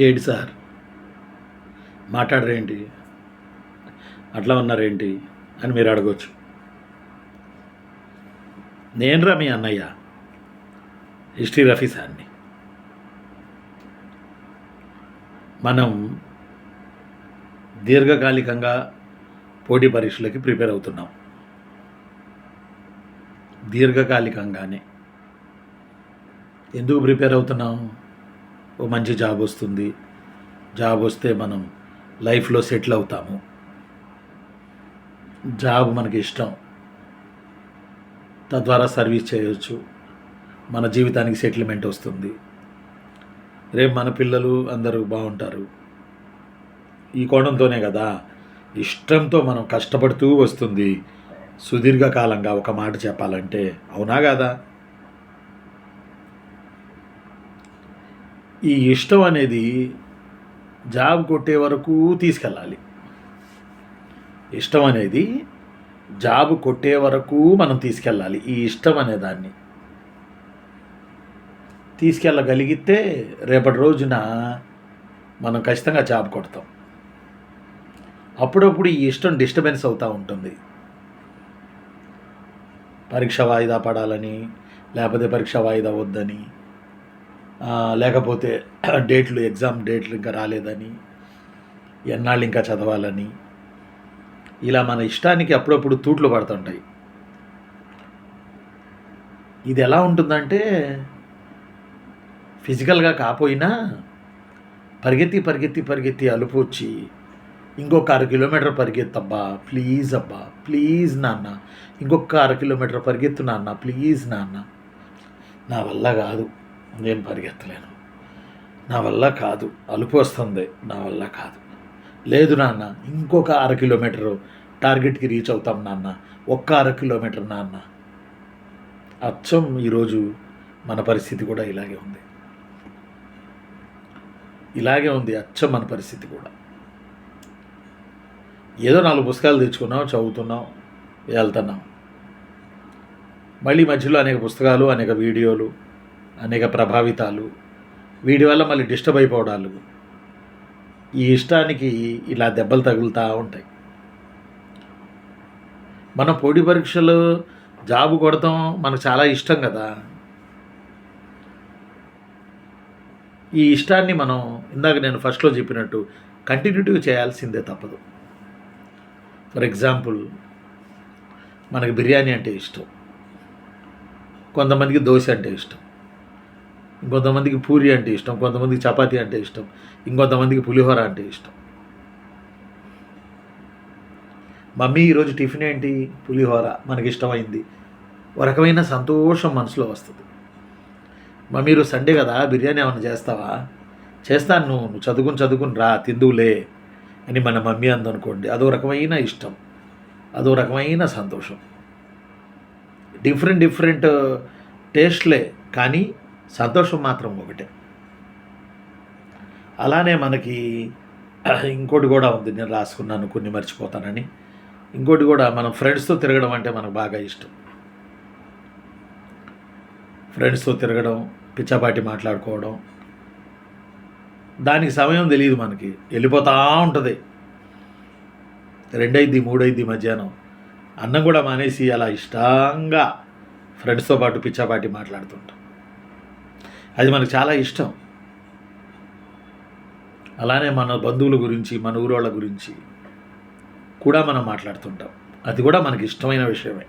ఏంటి సార్ మాట్లాడరేంటి, అట్లా ఉన్నారేంటి అని మీరు అడగవచ్చు. నేనురా మీ అన్నయ్య హిస్టరీ రఫీ సార్ని. మనం దీర్ఘకాలికంగా పోటీ పరీక్షలకి ప్రిపేర్ అవుతున్నాం. దీర్ఘకాలికంగానే ఎందుకు ప్రిపేర్ అవుతున్నాం? ఓ మంచి జాబ్ వస్తుంది, జాబ్ వస్తే మనం లైఫ్లో సెటిల్ అవుతాము, జాబ్ మనకి ఇష్టం, తద్వారా సర్వీస్ చేయవచ్చు, మన జీవితానికి సెటిల్మెంట్ వస్తుంది, రేపు మన పిల్లలు అందరూ బాగుంటారు. ఈ కోణంతోనే కదా, ఇష్టంతో మనం కష్టపడుతూ వస్తుంది సుదీర్ఘకాలంగా. ఒక మాట చెప్పాలంటే అవునా కదా? ఈ ఇష్టం అనేది జాబ్ కొట్టే వరకు తీసుకెళ్ళాలి. ఇష్టం అనేది జాబ్ కొట్టే వరకు మనం తీసుకెళ్ళాలి. ఈ ఇష్టం అనే దాన్ని తీసుకెళ్ళగలిగితే రేపటి రోజున మనం ఖచ్చితంగా జాబ్ కొడతాం. అప్పుడప్పుడు ఈ ఇష్టం డిస్టర్బెన్స్ అవుతూ ఉంటుంది. పరీక్ష వాయిదా పడాలని, లేకపోతే పరీక్ష వాయిదా వద్దని, లేకపోతే ఎగ్జామ్ డేట్లు ఇంకా రాలేదని, ఎన్నాళ్ళు ఇంకా చదవాలని, ఇలా మన ఇష్టానికి అప్పుడప్పుడు తూట్లు పడుతుంటాయి. ఇది ఎలా ఉంటుందంటే, ఫిజికల్గా కాపోయినా పరిగెత్తి పరిగెత్తి పరిగెత్తి అలుపు వచ్చి ఇంకొక 1/2 కిలోమీటర్ పరిగెత్తబ్బా ప్లీజ్, అబ్బా ప్లీజ్ నాన్న, ఇంకొక 1/2 కిలోమీటర్ పరిగెత్తు నాన్న, ప్లీజ్ నాన్న, నా వల్ల కాదు, నేను పరిగెత్తలేను, నా వల్ల కాదు, అలుపు వస్తుంది, నా వల్ల కాదు, లేదు నాన్న ఇంకొక 1/2 కిలోమీటరు టార్గెట్కి రీచ్ అవుతాం నాన్న, ఒక్క 1/2 కిలోమీటర్ నాన్న. అచ్చం ఈరోజు మన పరిస్థితి కూడా ఇలాగే ఉంది. అచ్చం మన పరిస్థితి కూడా. ఏదో 4 పుస్తకాలు తెచ్చుకున్నాం, చదువుతున్నాం, వెళ్తున్నాం. మళ్ళీ మధ్యలో అనేక పుస్తకాలు, అనేక వీడియోలు, అనేక ప్రభావితాలు, వీటి వల్ల మళ్ళీ డిస్టర్బ్ అయిపోవడాలు, ఈ ఇష్టానికి ఇలా దెబ్బలు తగులుతూ ఉంటాయి. మనం పోటీ పరీక్షలు జాబు కొడతాం, మనకు చాలా ఇష్టం కదా. ఈ ఇష్టాన్ని మనం ఇందాక నేను ఫస్ట్లో చెప్పినట్టు కంటిన్యూటీగా చేయాల్సిందే, తప్పదు. ఫర్ ఎగ్జాంపుల్, మనకి బిర్యానీ అంటే ఇష్టం, కొంతమందికి దోశ అంటే ఇష్టం, ఇంకొంతమందికి పూరి అంటే ఇష్టం, కొంతమందికి చపాతీ అంటే ఇష్టం, ఇంకొంతమందికి పులిహోర అంటే ఇష్టం. మమ్మీ ఈరోజు టిఫిన్ ఏంటి? పులిహోర. మనకి ఇష్టమైంది, ఒక రకమైన సంతోషం మనసులో వస్తుంది. మమ్మీ ఈరోజు సండే కదా, బిర్యానీ ఏమైనా చేస్తావా? చేస్తాను, నువ్వు చదువుకుని రా, తిందువులే అని మన మమ్మీ అందనుకోండి, అదో రకమైన ఇష్టం, అదో రకమైన సంతోషం. డిఫరెంట్ టేస్ట్లే, కానీ సంతోషం మాత్రం ఒకటే. అలానే మనకి ఇంకోటి కూడా ఉంది, నేను రాసుకున్నాను, కొన్ని మర్చిపోతానని. ఇంకోటి కూడా, మనం ఫ్రెండ్స్తో తిరగడం అంటే మనకు బాగా ఇష్టం. ఫ్రెండ్స్తో తిరగడం, పిచ్చాపాటి మాట్లాడుకోవడం, దానికి సమయం తెలియదు మనకి, వెళ్ళిపోతూ ఉంటుంది. 2 అయింది 3 అయింది మధ్యాహ్నం, అన్నం కూడా మానేసి అలా ఇష్టంగా ఫ్రెండ్స్తో పాటు పిచ్చాపాటి మాట్లాడుతుంటాం. అది మనకు చాలా ఇష్టం. అలానే మన బంధువుల గురించి, మన ఊరోళ్ళ గురించి కూడా మనం మాట్లాడుతుంటాం, అది కూడా మనకి ఇష్టమైన విషయమే.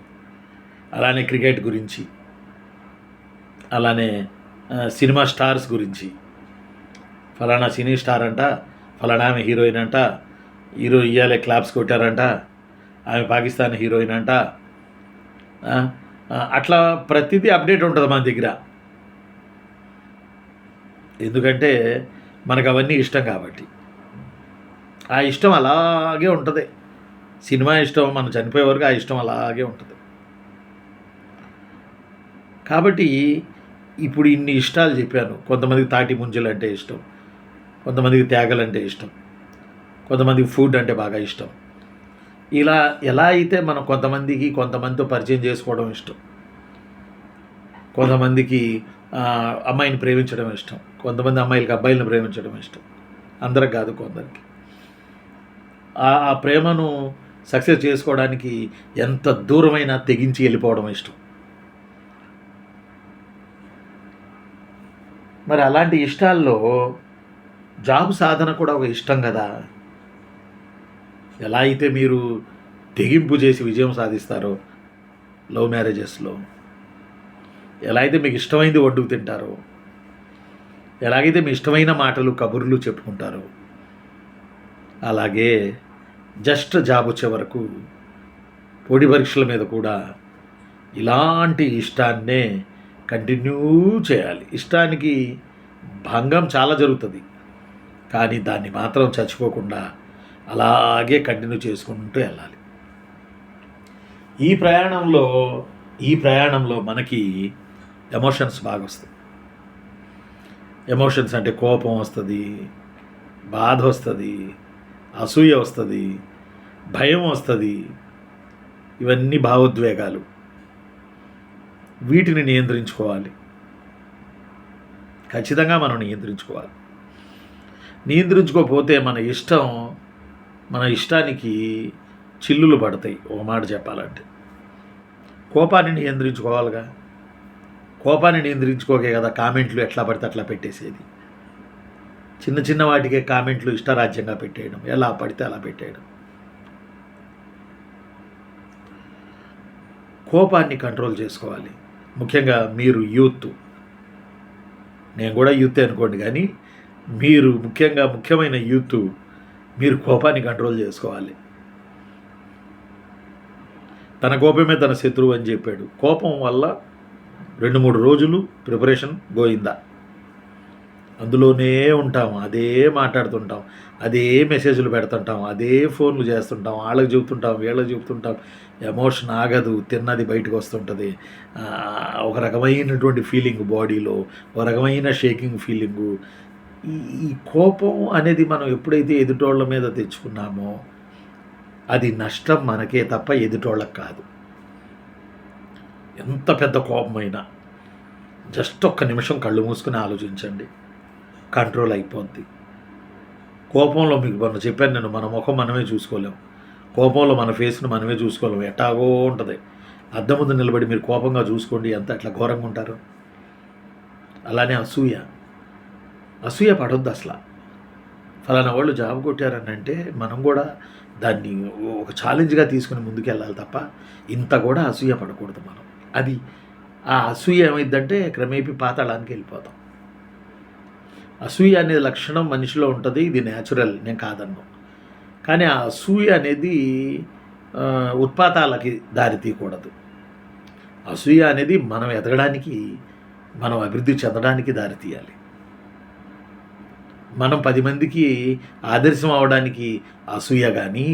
అలానే క్రికెట్ గురించి, అలానే సినిమా స్టార్స్ గురించి, ఫలానా సినీ స్టార్ అంట, ఫలానా ఆమె హీరోయిన్ అంట, హీరో ఇయ్యాలే క్లాప్స్ కొట్టారంట, ఆమె పాకిస్తాన్ హీరోయిన్ అంట, అట్లా ప్రతిదీ అప్డేట్ ఉంటుంది మన దగ్గర. ఎందుకంటే మనకు అవన్నీ ఇష్టం కాబట్టి. ఆ ఇష్టం అలాగే ఉంటుంది. సినిమా ఇష్టం మనం చనిపోయే వరకు ఆ ఇష్టం అలాగే ఉంటుంది. కాబట్టి ఇప్పుడు ఇన్ని ఇష్టాలు చెప్పాను. కొంతమందికి తాటి ముంజలు అంటే ఇష్టం, కొంతమందికి తేగలు అంటే ఇష్టం, కొంతమందికి ఫుడ్ అంటే బాగా ఇష్టం. ఇలా ఎలా అయితే మనం కొంతమందితో పరిచయం చేసుకోవడం ఇష్టం, కొంతమందికి అమ్మాయిని ప్రేమించడం ఇష్టం, కొంతమంది అమ్మాయిలకి అబ్బాయిలను ప్రేమించడం ఇష్టం. అందరికి కాదు, కొందరికి. ఆ ప్రేమను సక్సెస్ చేసుకోవడానికి ఎంత దూరమైనా తెగించి వెళ్ళిపోవడం ఇష్టం. మరి అలాంటి ఇష్టాల్లో జాబ్ సాధన కూడా ఒక ఇష్టం కదా. ఎలా అయితే మీరు తెగింపు చేసి విజయం సాధిస్తారో లవ్ మ్యారేజెస్లో, ఎలా అయితే మీకు ఇష్టమైంది వండుకు తింటారో, ఎలాగైతే మీ ఇష్టమైన మాటలు కబుర్లు చెప్పుకుంటారో, అలాగే జస్ట్ జాబ్ వచ్చే వరకు పోటీ పరీక్షల మీద కూడా ఇలాంటి ఇష్టాన్నే కంటిన్యూ చేయాలి. ఇష్టానికి భంగం చాలా జరుగుతుంది, కానీ దాన్ని మాత్రం చచ్చిపోకుండా అలాగే కంటిన్యూ చేసుకుంటూ వెళ్ళాలి. ఈ ప్రయాణంలో మనకి ఎమోషన్స్ బాగా వస్తాయి. ఎమోషన్స్ అంటే కోపం వస్తుంది, బాధ వస్తుంది, అసూయ వస్తుంది, భయం వస్తుంది. ఇవన్నీ భావోద్వేగాలు. వీటిని నియంత్రించుకోవాలి. ఖచ్చితంగా మనం నియంత్రించుకోవాలి. నియంత్రించుకోకపోతే మన ఇష్టానికి చిల్లులు పడతాయి. ఒక మాట చెప్పాలంటే కోపాన్ని నియంత్రించుకోవాలిగా. కోపాన్ని నియంత్రించుకోకే కదా కామెంట్లు ఎట్లా పడితే అట్లా పెట్టేసేది. చిన్న చిన్న వాటికే కామెంట్లు ఇష్టరాజ్యంగా పెట్టేయడం, ఎలా పడితే అలా పెట్టేయడం. కోపాన్ని కంట్రోల్ చేసుకోవాలి. ముఖ్యంగా మీరు యూత్, నేను కూడా యూతే అనుకోండి, కానీ మీరు ముఖ్యమైన యూత్, మీరు కోపాన్ని కంట్రోల్ చేసుకోవాలి. తన కోపమే తన శత్రువు అని చెప్పాడు. కోపం వల్ల 2-3 రోజులు ప్రిపరేషన్ గోయిందా. అందులోనే ఉంటాం, అదే మాట్లాడుతుంటాం, అదే మెసేజ్లు పెడుతుంటాం, అదే ఫోన్లు చేస్తుంటాం, వాళ్ళకి చెబుతుంటాం, వీళ్ళకి చెబుతుంటాం. ఎమోషన్ ఆగదు, తిన్నది బయటకు వస్తుంటుంది. ఒక రకమైనటువంటి ఫీలింగ్ బాడీలో, ఒక రకమైన షేకింగ్ ఫీలింగు. ఈ కోపం అనేది మనం ఎప్పుడైతే ఎదుటోళ్ళ మీద తెచ్చుకున్నామో అది నష్టం మనకే తప్ప ఎదుటోళ్ళకి కాదు. ఎంత పెద్ద కోపమైనా జస్ట్ ఒక్క నిమిషం కళ్ళు మూసుకుని ఆలోచించండి, కంట్రోల్ అయిపోద్ది. కోపంలో మీకు మొన్న చెప్పాను నేను, మన ముఖం మనమే చూసుకోలేం. కోపంలో మన ఫేస్ను మనమే చూసుకోలేం, ఎట్టాగో ఉంటుంది. అద్దం ముందు నిలబడి మీరు కోపంగా చూసుకోండి, ఎంత అట్లా ఘోరంగా ఉంటారు. అలానే అసూయ పడొద్దు అసలు. ఫలానా వాళ్ళు జాబ్ కొట్టారని అంటే మనం కూడా దాన్ని ఒక ఛాలెంజ్గా తీసుకుని ముందుకు వెళ్ళాలి తప్ప ఇంత కూడా అసూయ పడకూడదు మనం. అది ఆ అసూయ ఏమైందంటే క్రమేపీ పాతాళానికి వెళ్ళిపోతాం. అసూయ అనే లక్షణం మనిషిలో ఉంటుంది, ఇది న్యాచురల్, నేను కాదన్ను. కానీ ఆ అసూయ అనేది ఉత్పాతాలకి దారి తీయకూడదు. అసూయ అనేది మనం ఎదగడానికి, మనం అభివృద్ధి చెందడానికి దారి తీయాలి. మనం 10 మందికి ఆదర్శం అవడానికి అసూయ. కానీ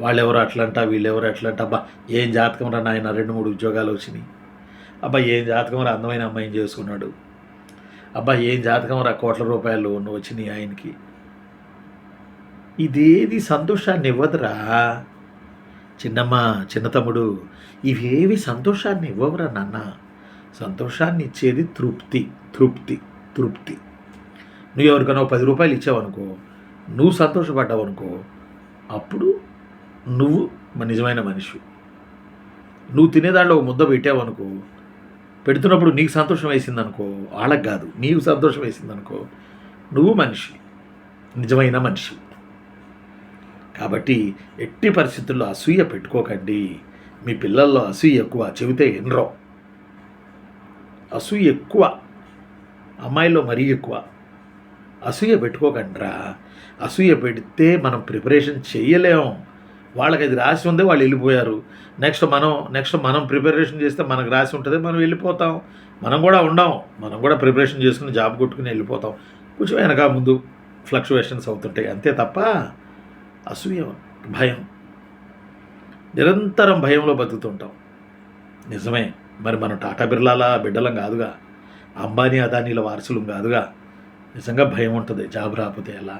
వాళ్ళెవరో అట్లంట, వీళ్ళెవరో అట్లంట, అబ్బా ఏం జాతకం రా నాయన 2-3 ఉద్యోగాలు వచ్చినాయి, అబ్బా ఏం జాతకం రా అందమైన అమ్మాయిని చేసుకున్నాడు, అబ్బా ఏం జాతకం రా కోట్ల రూపాయలు వచ్చినాయి ఆయనకి. ఇదేది సంతోషాన్ని ఇవ్వదురా చిన్నమ్మ, చిన్న తమ్ముడు, ఇవేవి సంతోషాన్ని ఇవ్వవురా నాన్న. సంతోషాన్ని ఇచ్చేది తృప్తి. నువ్వు ఎవరికైనా 10 రూపాయలు ఇచ్చావనుకో, నువ్వు సంతోషపడ్డావు అనుకో, అప్పుడు నువ్వు నిజమైన మనిషి. నువ్వు తినేదాంట్లో ఒక ముద్ద పెట్టావనుకో, పెడుతున్నప్పుడు నీకు సంతోషం వేసిందనుకో, వాళ్ళకి కాదు, నీకు సంతోషం వేసిందనుకో, నువ్వు మనిషి, నిజమైన మనిషి. కాబట్టి ఎట్టి పరిస్థితుల్లో అసూయ పెట్టుకోకండి. మీ పిల్లల్లో అసూయ ఎక్కువ, చెబితే ఎనరో. అసూయ ఎక్కువ, అమ్మాయిల్లో మరీ ఎక్కువ. అసూయ పెట్టుకోకండిరా. అసూయ పెడితే మనం ప్రిపరేషన్ చేయలేము. వాళ్ళకి అది రాసి ఉంది, వాళ్ళు వెళ్ళిపోయారు. నెక్స్ట్ మనం ప్రిపరేషన్ చేస్తే మనకు రాసి ఉంటుంది, మనం వెళ్ళిపోతాం. మనం కూడా ఉండం, మనం కూడా ప్రిపరేషన్ చేసుకుని జాబ్ కొట్టుకుని వెళ్ళిపోతాం. కొంచెం వెనక ముందు ఫ్లక్చువేషన్స్ అవుతుంటాయి, అంతే తప్ప అసూయ, భయం, నిరంతరం భయంలో బతుకుతుంటాం. నిజమే, మరి మనం టాటా బిర్లాల బిడ్డలం కాదుగా, అంబానీ అదానీల వారసులం కాదుగా. నిజంగా భయం ఉంటుంది. జాబ్ రాకపోతే ఎలా,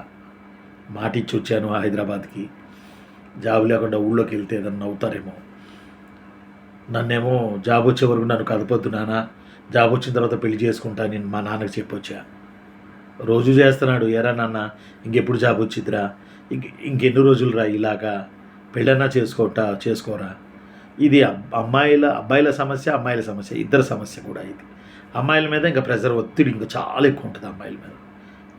మాట ఇచ్చి వచ్చాను హైదరాబాద్కి, జాబ్ లేకుండా ఊళ్ళోకి వెళ్తే ఏదన్నా అవుతారేమో, నన్నేమో జాబ్ వచ్చే వరకు నన్ను కదపొద్దు నాన్న, జాబ్ వచ్చిన తర్వాత పెళ్లి చేసుకుంటా నేను మా నాన్నకి చెప్పొచ్చా. రోజు చేస్తున్నాడు. ఏరా నాన్న ఇంకెప్పుడు జాబ్ వచ్చిద్దిరా, ఇంకెన్ని రోజులు రా ఇలాగా, పెళ్ళన్నా చేసుకోరా. ఇది అబ్బాయిల సమస్య, అమ్మాయిల సమస్య, ఇద్దరి సమస్య కూడా ఇది. అమ్మాయిల మీద ఇంకా ప్రెషర్, ఒత్తిడి ఇంకా చాలా ఎక్కువ ఉంటుంది అమ్మాయిల మీద.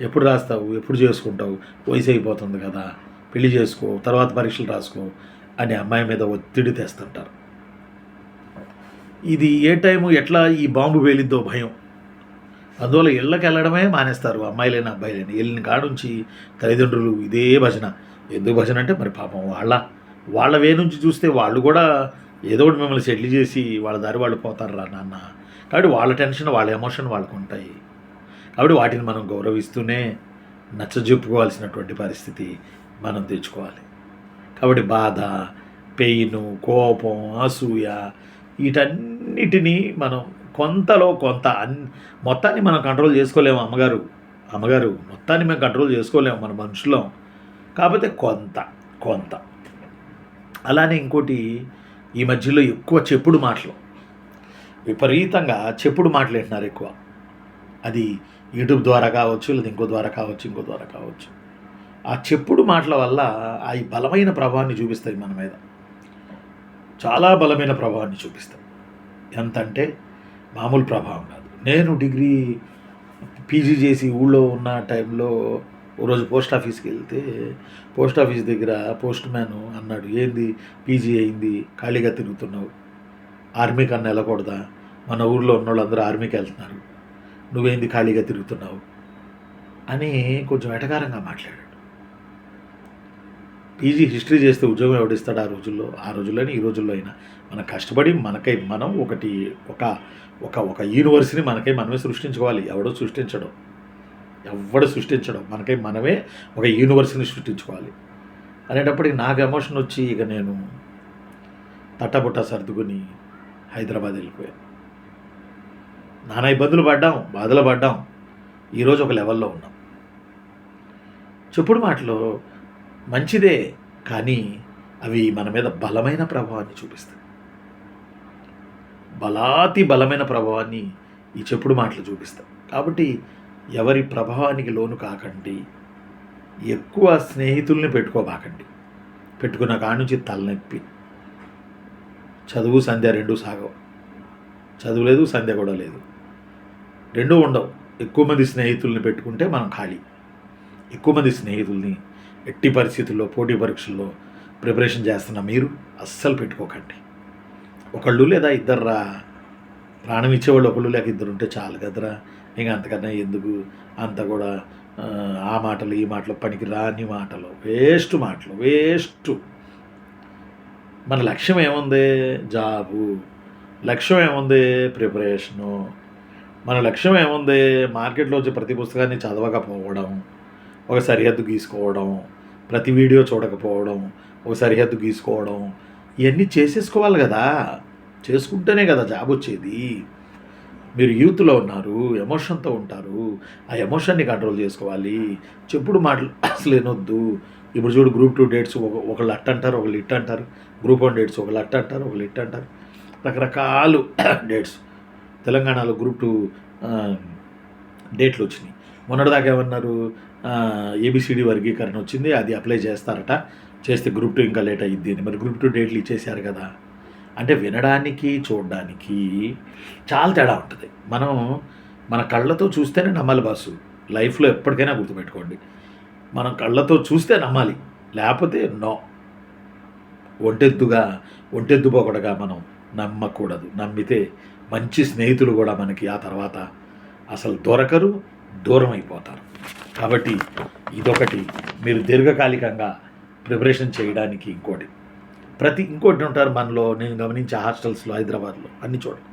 ఎప్పుడు రాస్తావు, ఎప్పుడు చేసుకుంటావు, వయసు అయిపోతుంది కదా, పెళ్లి చేసుకో, తర్వాత పరీక్షలు రాసుకో అని అమ్మాయి మీద ఒత్తిడి తెస్తుంటారు. ఇది ఏ టైము ఎట్లా ఈ బాంబు పేలిద్దో భయం. అందువల్ల ఇళ్ళకి వెళ్ళడమే మానేస్తారు, అమ్మాయిలైనా అబ్బాయిలైనా. వెళ్ళిన కాడ నుంచి తల్లిదండ్రులు ఇదే భజన. ఎందుకు భజన అంటే మరి పాపం వాళ్ళ వే నుంచి చూస్తే వాళ్ళు కూడా ఏదో ఒకటి మిమ్మల్ని సెటిల్ చేసి వాళ్ళ దారి వాళ్ళు పోతారు రా నాన్న. కాబట్టి వాళ్ళ టెన్షన్, వాళ్ళ ఎమోషన్ వాళ్ళకు ఉంటాయి. కాబట్టి వాటిని మనం గౌరవిస్తూనే నచ్చజెప్పుకోవాల్సినటువంటి పరిస్థితి మనం తెచ్చుకోవాలి. కాబట్టి బాధ, పెయిన్, కోపం, అసూయ వీటన్నిటినీ మనం కొంతలో కొంత మొత్తాన్ని మనం కంట్రోల్ చేసుకోలేము. అమ్మగారు మొత్తాన్ని మేము కంట్రోల్ చేసుకోలేము, మన మనుషులం. కాకపోతే కొంత అలానే ఇంకోటి, ఈ మధ్యలో ఎక్కువ చెప్పుడు మాటలు, విపరీతంగా చెప్పుడు మాటలు వింటున్నారు ఎక్కువ. అది యూట్యూబ్ ద్వారా కావచ్చు, లేదా ఇంకో ద్వారా కావచ్చు. ఆ చెప్పుడు మాటల వల్ల అవి బలమైన ప్రభావాన్ని చూపిస్తాయి మన మీద, చాలా బలమైన ప్రభావాన్ని చూపిస్తాయి. ఎంత అంటే మామూలు ప్రభావం కాదు. నేను డిగ్రీ పీజీ చేసి ఊళ్ళో ఉన్న టైంలో ఓ రోజు పోస్ట్ ఆఫీస్కి వెళ్తే, పోస్ట్ ఆఫీస్ దగ్గర పోస్ట్ మ్యాన్ అన్నాడు, ఏంది పీజీ అయింది ఖాళీగా తిరుగుతున్నావు, ఆర్మీ కన్నా వెళ్ళకూడదా, మన ఊళ్ళో ఉన్న వాళ్ళందరూ ఆర్మీకి వెళ్తున్నారు, నువ్వేంది ఖాళీగా తిరుగుతున్నావు అని కొంచెం ఎటకారంగా మాట్లాడాడు. పీజీ హిస్టరీ చేస్తే ఉద్యోగం ఎవడిస్తాడు ఆ రోజుల్లోనే ఈ రోజుల్లో అయినా. మనం కష్టపడి మనం ఒక యూనివర్సిటీని మనమే సృష్టించుకోవాలి. ఎవడు సృష్టించడం మనమే ఒక యూనివర్సిటీని సృష్టించుకోవాలి. అనేటప్పటికి నాకు ఎమోషన్ వచ్చి ఇక నేను తట్టబుట్ట సర్దుకుని హైదరాబాద్ వెళ్ళిపోయాను. నానా ఇబ్బందులు పడ్డాం, బాధలు పడ్డాం. ఈరోజు ఒక లెవెల్లో ఉన్నాం. చెప్పుడు మాటలు మంచిదే, కానీ అవి మన మీద బలమైన ప్రభావాన్ని చూపిస్తాయి. బలమైన ప్రభావాన్ని ఈ చెప్పుడు మాటలు చూపిస్తాయి. కాబట్టి ఎవరి ప్రభావానికి లోను కాకండి, ఎక్కువ స్నేహితుల్ని పెట్టుకోబాకండి. పెట్టుకున్న కాడ నుంచి తలనొప్పి. చదువు సంధ్య రెండూ సాగవు. చదువు లేదు, సంధ్య కూడా లేదు, రెండూ ఉండవు. ఎక్కువ మంది స్నేహితుల్ని పెట్టుకుంటే మనం ఖాళీ. ఎక్కువ మంది స్నేహితుల్ని ఎట్టి పరిస్థితుల్లో పోటీ పరీక్షల్లో ప్రిపరేషన్ చేస్తున్న మీరు అస్సలు పెట్టుకోకండి. ఒకళ్ళు లేదా ఇద్దరురా, ప్రాణం ఇచ్చేవాళ్ళు ఒకళ్ళు లేక ఇద్దరు ఉంటే చాలు కదరా. ఇంకా అంతకన్నా ఎందుకు, అంత కూడా ఆ మాటలు ఈ మాటలు పనికి రాని మాటలు, వేస్ట్. మన లక్ష్యం ఏముంది? జాబు. లక్ష్యం ఏముంది? ప్రిపరేషను. మన లక్ష్యం ఏముంది? మార్కెట్లో వచ్చే ప్రతి పుస్తకాన్ని చదవకపోవడం, ఒక సరిహద్దు గీసుకోవడం, ప్రతి వీడియో చూడకపోవడం, ఒక సరిహద్దు గీసుకోవడం, ఇవన్నీ చేసేసుకోవాలి కదా. చేసుకుంటేనే కదా జాబ్ వచ్చేది. మీరు యూత్లో ఉన్నారు, ఎమోషన్తో ఉంటారు. ఆ ఎమోషన్ని కంట్రోల్ చేసుకోవాలి. చెప్పుడు మాటలు అసలు వినొద్దు. ఇప్పుడు చూడు, గ్రూప్ 2 డేట్స్ ఒకళ్ళు అట్ట అంటారు, ఒకళ్ళు ఇట్ట అంటారు. గ్రూప్ 1 డేట్స్ ఒకళ్ళు అట్ట అంటారు, ఒకళ్ళు ఇట్ట అంటారు. రకరకాలు డేట్స్. తెలంగాణలో గ్రూప్ 2 డేట్లు వచ్చినాయి. మొన్నటిదాకా ఏమన్నారు, ABCD వర్గీకరణ వచ్చింది, అది అప్లై చేస్తారట. చేస్తే గ్రూప్ 2 ఇంకా లేట్ అయ్యిద్ది అని. మరి గ్రూప్ 2 డేట్లు ఇచ్చేసారు కదా. అంటే వినడానికి, చూడడానికి చాలా తేడా ఉంటుంది. మనం మన కళ్ళతో చూస్తేనే నమ్మాలి బాసు. లైఫ్లో ఎప్పటికైనా గుర్తుపెట్టుకోండి, మనం కళ్ళతో చూస్తే నమ్మాలి, లేకపోతే నో. ఒంటెద్దు పోకడగా మనం నమ్మకూడదు. నమ్మితే మంచి స్నేహితులు కూడా మనకి ఆ తర్వాత అసలు దొరకరు, దూరం అయిపోతారు. కాబట్టి ఇదొకటి మీరు దీర్ఘకాలికంగా ప్రిపరేషన్ చేయడానికి. ఇంకోటి ఉంటారు మనలో, నేను గమనించే హాస్టల్స్లో హైదరాబాద్లో అన్ని చోట్ల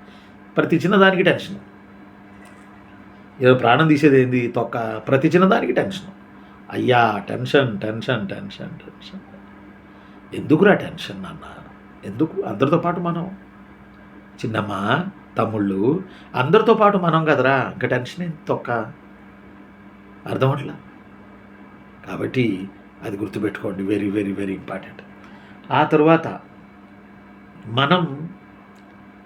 ప్రతి చిన్నదానికి టెన్షన్. ఏదో ప్రాణం తీసేది ఏంది తొక్క, ప్రతి చిన్నదానికి టెన్షన్. అయ్యా టెన్షన్. ఎందుకురా టెన్షన్ నాన్న? ఎందుకు? అందరితో పాటు మనం, చిన్నమ్మ, తమ్ముళ్ళు, అందరితో పాటు మనం కదరా. ఇంకా టెన్షన్ ఏంటి తొక్క? అర్థమట్లా. కాబట్టి అది గుర్తుపెట్టుకోండి, వెరీ వెరీ వెరీ ఇంపార్టెంట్. ఆ తర్వాత మనం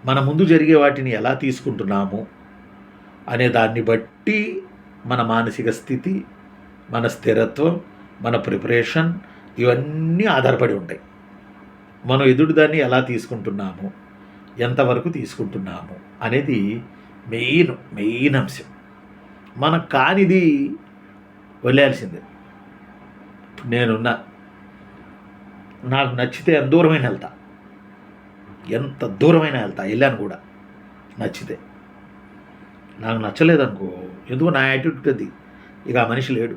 మన ముందు జరిగే వాటిని ఎలా తీసుకుంటున్నాము అనే దాన్ని బట్టి మన మానసిక స్థితి, మన స్థిరత్వం, మన ప్రిపరేషన్ ఇవన్నీ ఆధారపడి ఉంటాయి. మనం ఎదుటిదాన్ని ఎలా తీసుకుంటున్నాము, ఎంతవరకు తీసుకుంటున్నాము అనేది మెయిన్ అంశం. మనకు కానిది వదిలేయాల్సిందే. నేనున్నా, నాకు నచ్చితే ఎంత దూరమైన వెళ్తా, ఎంత దూరమైనా వెళ్తా, వెళ్ళాను కూడా నచ్చితే. నాకు నచ్చలేదనుకో, ఎందుకో నా యాటిట్యూడ్ అది, ఇక ఆ మనిషి లేడు.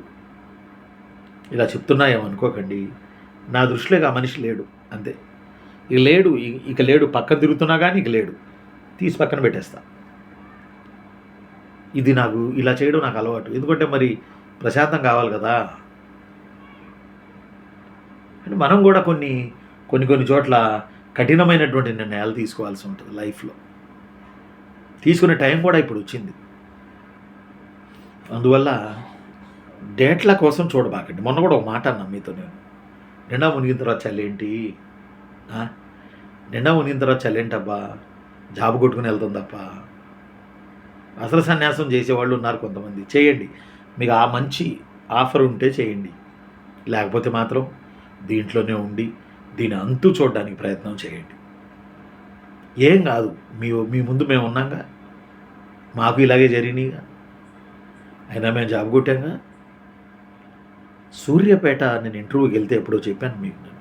ఇలా చెప్తున్నా ఏమనుకోకండి, నా దృష్టిలో ఇక ఆ మనిషి లేడు, అంతే. ఇక లేడు, పక్కన తిరుగుతున్నా కానీ ఇక లేడు, తీసి పక్కన పెట్టేస్తా. ఇది నాకు ఇలా చేయడం నాకు అలవాటు. ఎందుకంటే మరి ప్రశాంతం కావాలి కదా. అంటే మనం కూడా కొన్ని చోట్ల కఠినమైనటువంటి నిర్ణయాలు తీసుకోవాల్సి ఉంటుంది లైఫ్లో. తీసుకునే టైం కూడా ఇప్పుడు వచ్చింది. అందువల్ల డేట్ల కోసం చూడబాకండి. మొన్న కూడా ఒక మాట అన్నా మీతో నేను, నిండా మునిగిన తర్వాత చల్లేంటి, నిండా మునిగిన తర్వాత చల్లేంటబ్బా, జాబ్ కొట్టుకుని వెళ్తుంది తప్ప. అసలు సన్యాసం చేసేవాళ్ళు ఉన్నారు కొంతమంది, చేయండి. మీకు ఆ మంచి ఆఫర్ ఉంటే చేయండి, లేకపోతే మాత్రం దీంట్లోనే ఉండి దీని అంతు చూడడానికి ప్రయత్నం చేయండి. ఏం కాదు, మీ ముందు మేము ఉన్నాగా, మాకు ఇలాగే జరిగినాయిగా, అయినా మేము జాబ్ కొట్టాంగా. సూర్యాపేట నేను ఇంటర్వ్యూకి వెళ్తే ఎప్పుడో చెప్పాను మీకు, నేను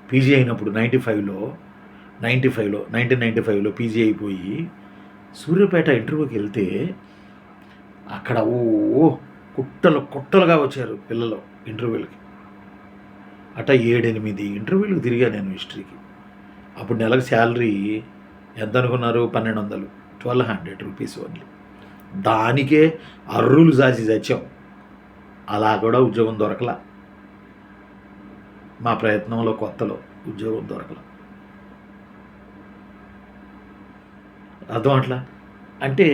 పీజీ అయినప్పుడు 1995లో పీజీ అయిపోయి సూర్యాపేట ఇంటర్వ్యూకి వెళ్తే అక్కడ కుట్టలుగా వచ్చారు పిల్లలు ఇంటర్వ్యూలకి. అట 7-8 ఇంటర్వ్యూలకు తిరిగా నేను హిస్టరీకి. అప్పుడు నెలకు శాలరీ ఎంత అనుకున్నారు? 1200, 1200 రూపీస్ ఓన్లీ. దానికే అర్రులు సాచి చచ్చాం. అలా కూడా ఉద్యోగం దొరకలా, మా ప్రయత్నంలో కొత్తలో ఉద్యోగం దొరకలా. అర్థం అట్లా అంటే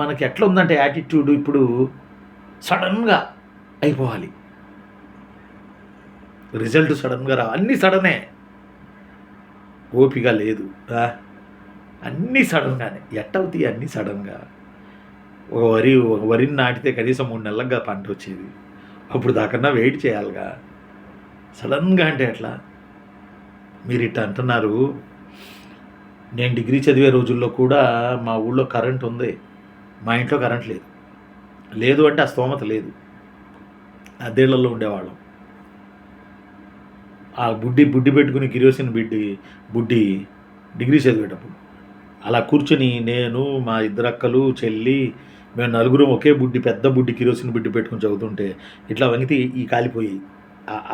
మనకి ఎట్లా ఉందంటే యాటిట్యూడ్, ఇప్పుడు సడన్గా అయిపోవాలి, రిజల్ట్ సడన్గా రా, అన్నీ సడనే, ఓపిక లేదు, అన్నీ సడన్గానే. ఎట్టవుతాయి అన్నీ సడన్గా? ఒక వరిని నాటితే కనీసం 3 నెలలుగా పంట వచ్చేది, అప్పుడు దాకన్నా వెయిట్ చేయాలిగా. సడన్గా అంటే ఎట్లా? మీరు ఇట్లా అంటున్నారు. నేను డిగ్రీ చదివే రోజుల్లో కూడా మా ఊళ్ళో కరెంట్ ఉంది, మా ఇంట్లో కరెంట్ లేదు అంటే ఆ స్తోమత లేదు, అద్దెళ్లలో ఉండేవాళ్ళం. ఆ బుడ్డి పెట్టుకుని కిరోసిన్ బుడ్డి డిగ్రీ చదివేటప్పుడు అలా కూర్చొని నేను, మా 2 అక్కలు, చెల్లి, మేము 4 ఒకే పెద్ద బుడ్డి కిరోసిన్ బుడ్డి పెట్టుకుని చదువుతుంటే ఇట్లా వణితే ఈ కాలిపోయి,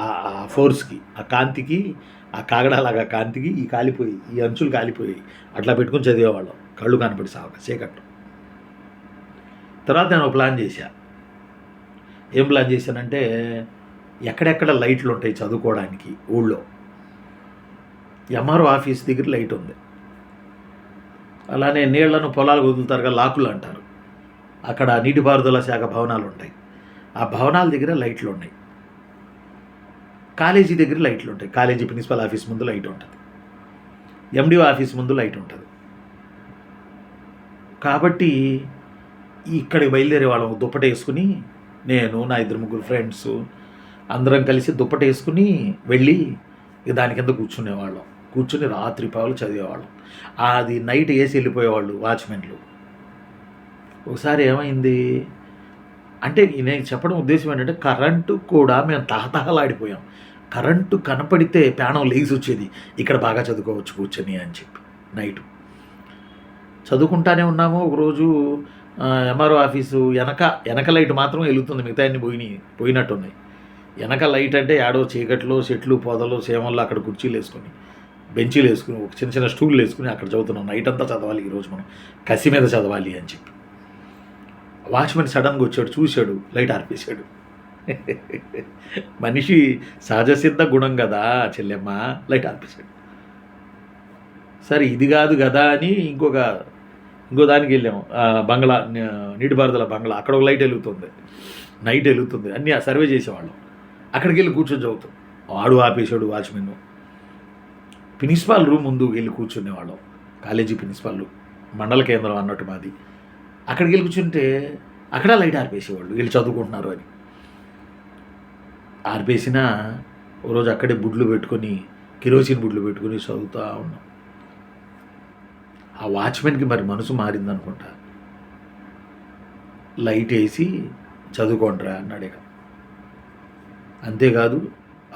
ఆ ఫోర్స్కి, ఆ కాంతికి, ఆ కాగడాలాగా కాంతికి ఈ కాలిపోయి, ఈ అంచులు కాలిపోయి అట్లా పెట్టుకుని చదివేవాళ్ళం, కళ్ళు కనపడి సాగ చీకట్లు. తర్వాత నేను ఒక ప్లాన్ చేశా. ఏం ప్లాన్ చేశానంటే, ఎక్కడెక్కడ లైట్లు ఉంటాయి చదువుకోవడానికి ఊళ్ళో. ఎంఆర్ఓ ఆఫీస్ దగ్గర లైట్ ఉంది, అలానే నీళ్లను పొలాలకు వదులుతారుగా, లాకులు అంటారు, అక్కడ నీటిపారుదల శాఖ భవనాలు ఉంటాయి, ఆ భవనాల దగ్గర లైట్లు ఉన్నాయి. కాలేజీ దగ్గర లైట్లు ఉంటాయి, కాలేజీ ప్రిన్సిపల్ ఆఫీస్ ముందు లైట్ ఉంటుంది, ఎండిఓ ఆఫీస్ ముందు లైట్ ఉంటుంది. కాబట్టి ఇక్కడికి బయలుదేరే వాళ్ళం, దుప్పట వేసుకుని, నేను, నా 2-3 ఫ్రెండ్స్ అందరం కలిసి దుప్పట వేసుకుని వెళ్ళి దాని కింద కూర్చుని రాత్రి పగలు చదివేవాళ్ళం. అది నైట్ వేసి వెళ్ళిపోయేవాళ్ళు వాచ్మెన్లు. ఒకసారి ఏమైంది అంటే, నేను చెప్పడం ఉద్దేశం ఏంటంటే, కరెంటు కూడా మేము తహతహలాడిపోయాం. కరెంటు కనపడితే ప్రాణం లేచి వచ్చేది, ఇక్కడ బాగా చదువుకోవచ్చు కూర్చొని అని చెప్పి. నైటు చదువుకుంటానే ఉన్నాము. ఒకరోజు ఎంఆర్ఓ ఆఫీసు వెనక లైట్ మాత్రం వెలుగుతుంది, మిగతా అన్ని పోయినట్టున్నాయి. వెనక లైట్ అంటే ఏడో చీకట్లో చెట్లు పొదలు సేమల్లో అక్కడ కుర్చీలు వేసుకొని, బెంచీలు వేసుకుని, ఒక చిన్న స్టూళ్ళు వేసుకుని అక్కడ చదువుతున్నాం. నైట్ అంతా చదవాలి ఈరోజు మనం, కసి మీద చదవాలి అని చెప్పి. వాచ్మెన్ సడన్గా వచ్చాడు, చూశాడు, లైట్ ఆర్పేశాడు. మనిషి సహజసిద్ధ గుణం కదా చెల్లెమ్మ, లైట్ ఆర్పేశాడు. సరే ఇది కాదు కదా అని ఇంకో దానికి వెళ్ళాము, బంగ్లా, నీటిపారుదల బంగ్లా. అక్కడ ఒక లైట్ వెలుగుతుంది, నైట్ వెలుగుతుంది, అన్నీ సర్వే చేసేవాళ్ళం. అక్కడికి వెళ్ళి కూర్చొని చదువుతాం. వాడు ఆపేశాడు వాచ్మెన్. ప్రిన్సిపాల్ రూమ్ ముందు వెళ్ళి కూర్చునేవాళ్ళం, కాలేజీ ప్రిన్సిపాల్, మండల కేంద్రం అన్నట్టు మాది. అక్కడికి వెళ్ళి కూర్చుంటే అక్కడ లైట్ ఆర్పేసేవాళ్ళు వీళ్ళు చదువుకుంటున్నారు అని. ఆర్పేసినా ఓ రోజు అక్కడే బుడ్లు పెట్టుకొని కిరోసిన్ బుడ్లు పెట్టుకొని చదువుతూ ఉన్నాం. ఆ వాచ్మెన్కి మరి మనసు మారిందనుకుంటా. లైట్ వేసి చదువుకోండిరా అన్నాడు. ఇక అంతేకాదు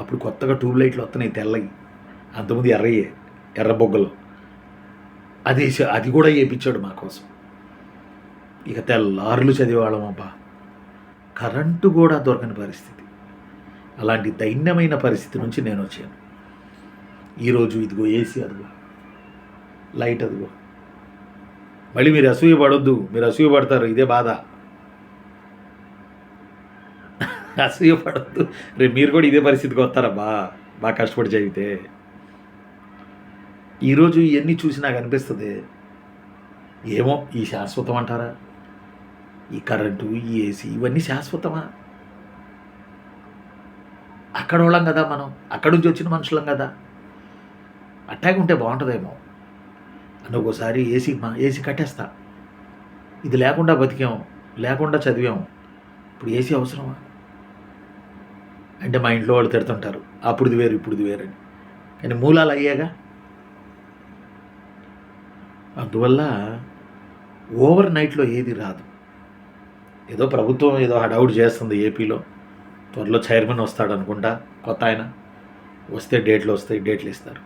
అప్పుడు కొత్తగా ట్యూబ్ లైట్లు వస్తున్నాయి తెల్లవి, అంతకుముందు ఎర్రయ్యే, ఎర్ర బొగ్గలు. అది కూడా వేయించాడు మా కోసం. ఇక తెల్లారులు చదివేవాళ్ళం అబ్బా. కరెంటు కూడా దొరకని పరిస్థితి. అలాంటి దైన్యమైన పరిస్థితి నుంచి నేను వచ్చాను. ఈరోజు ఇదిగో ఏసీ, అదిగో లైట్, అదిగో. మళ్ళీ మీరు అసూయ పడొద్దు, మీరు అసూయ పడతారు, ఇదే బాధ. అసూయ పడొద్దు, రేపు మీరు కూడా ఇదే పరిస్థితికి వస్తారబ్బా బాగా కష్టపడి చదివితే. ఈరోజు ఇవన్నీ చూసి నాకు అనిపిస్తుంది, ఏమో ఈ శాశ్వతం అంటారా? ఈ కరెంటు, ఈ ఏసీ ఇవన్నీ శాశ్వతమా? అక్కడ వాళ్ళం కదా మనం, అక్కడి నుంచి వచ్చిన మనుషులం కదా, అట్టాగే ఉంటే బాగుంటుందేమో అని ఒక్కోసారి ఏసీ కట్టేస్తా. ఇది లేకుండా బతికాం, లేకుండా చదివాం, ఇప్పుడు ఏసీ అవసరమా అంటే మా ఇంట్లో వాళ్ళు తిడుతుంటారు, అప్పుడుది వేరు ఇప్పుడుది వేరు అని. కానీ మూలాలు అయ్యాగా. అందువల్ల ఓవర్ నైట్లో ఏది రాదు. ఏదో ప్రభుత్వం ఏదో హడావుడి చేస్తుంది ఏపీలో, త్వరలో చైర్మన్ వస్తాడు అనుకుంటా, కొత్త ఆయన వస్తే డేట్లు వస్తాయి, డేట్లు ఇస్తారు.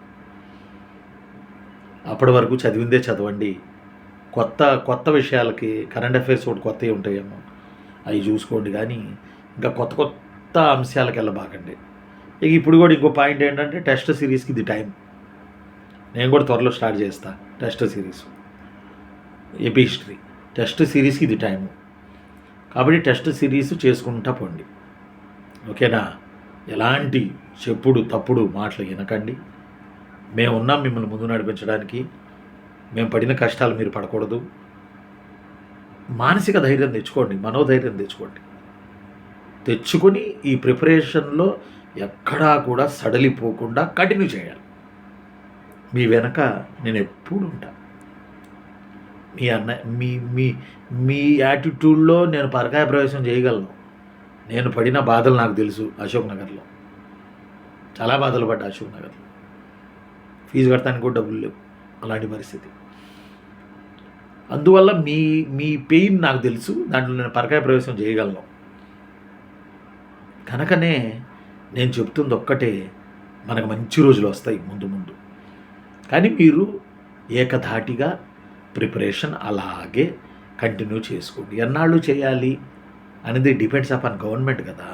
అప్పటి వరకు చదివిందే చదవండి. కొత్త విషయాలకి కరెంట్ అఫైర్స్ ఒకటి కొత్తవి ఉంటాయేమో అవి చూసుకోండి, కానీ ఇంకా కొత్త అంశాలకు వెళ్ళబాకండి. ఇక ఇప్పుడు కూడా ఇంకో పాయింట్ ఏంటంటే టెస్ట్ సిరీస్కి ఇది టైం. నేను కూడా త్వరలో స్టార్ట్ చేస్తా test series, AP history test సిరీస్కి ఇది టైము. కాబట్టి టెస్ట్ సిరీస్ చేసుకుంటా పోండి, ఓకేనా? ఎలాంటి చెప్పుడు తప్పుడు మాటలు వినకండి. మేము ఉన్నాం మిమ్మల్ని ముందు నడిపించడానికి. మేము పడిన కష్టాలు మీరు పడకూడదు. మానసిక ధైర్యం తెచ్చుకోండి, మనోధైర్యం తెచ్చుకొని ఈ ప్రిపరేషన్లో ఎక్కడా కూడా సడలిపోకుండా కంటిన్యూ చేయాలి. మీ వెనక నేను ఎప్పుడు ఉంటా. మీ యాటిట్యూడ్లో నేను పరకాయ ప్రవేశం చేయగలను. నేను పడిన బాధలు నాకు తెలుసు. అశోక్ నగర్లో చాలా బాధలు పడ్డా. అశోక్ నగర్లో ఫీజు కడతానికి కూడా డబ్బులు లేవు, అలాంటి పరిస్థితి. అందువల్ల మీ పెయిన్ నాకు తెలుసు, దాంట్లో నేను పరకాయ ప్రవేశం చేయగలను. కనుకనే నేను చెప్తుంది ఒక్కటే, మనకు మంచి రోజులు వస్తాయి ముందు. కానీ మీరు ఏకధాటిగా ప్రిపరేషన్ అలాగే కంటిన్యూ చేసుకోండి. ఎన్నాళ్ళు చేయాలి అనేది డిపెండ్స్ అపాన్ గవర్నమెంట్ కదా.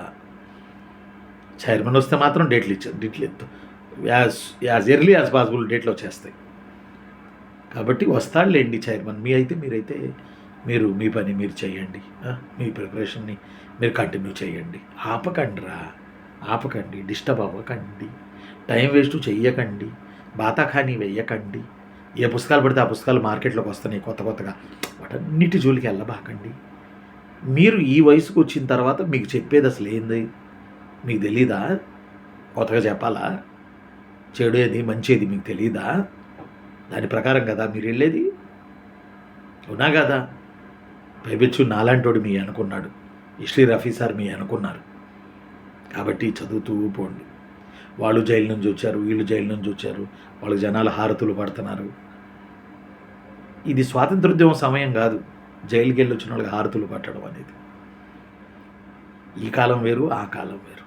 చైర్మన్ వస్తే మాత్రం డేట్లు ఇద్దాం, యాజ్ ఎర్లీ యాజ్ పాసిబుల్ డేట్లు వచ్చేస్తాయి. కాబట్టి వస్తాడులేండి చైర్మన్. మీరైతే మీరు మీ పని మీరు చేయండి, మీ ప్రిపరేషన్ని మీరు కంటిన్యూ చేయండి. ఆపకండి, డిస్టర్బ్ అవ్వకండి, టైం వేస్ట్ చెయ్యకండి, బాతాఖానీ వెయ్యకండి. ఏ పుస్తకాలు పడితే ఆ పుస్తకాలు మార్కెట్లోకి వస్తున్నాయి కొత్తగా, వాటన్నిటి జోలికి వెళ్ళబాకండి. మీరు ఈ వయసుకు వచ్చిన తర్వాత మీకు చెప్పేది అసలు ఏంది మీకు తెలీదా? కొత్తగా చెప్పాలా? చెడు ఏది మంచి ఏది మీకు తెలీదా? దాని ప్రకారం కదా మీరు వెళ్ళేది, అవునా కదా? పైపెచ్చు నాలాంటోడు మీ అనుకున్నాడు, హిస్టరీ రఫీ సార్ మీ అనుకున్నారు. కాబట్టి చదువుతూ పోండి. వాళ్ళు జైలు నుంచి వచ్చారు, వీళ్ళు జైలు నుంచి వచ్చారు, వాళ్ళకి జనాలు హారతులు పడుతున్నారు. ఇది స్వాతంత్రోద్యమం సమయం కాదు జైలుకి వెళ్ళి వచ్చిన వాళ్ళకి హారతులు పట్టడం అనేది. ఈ కాలం వేరు, ఆ కాలం వేరు.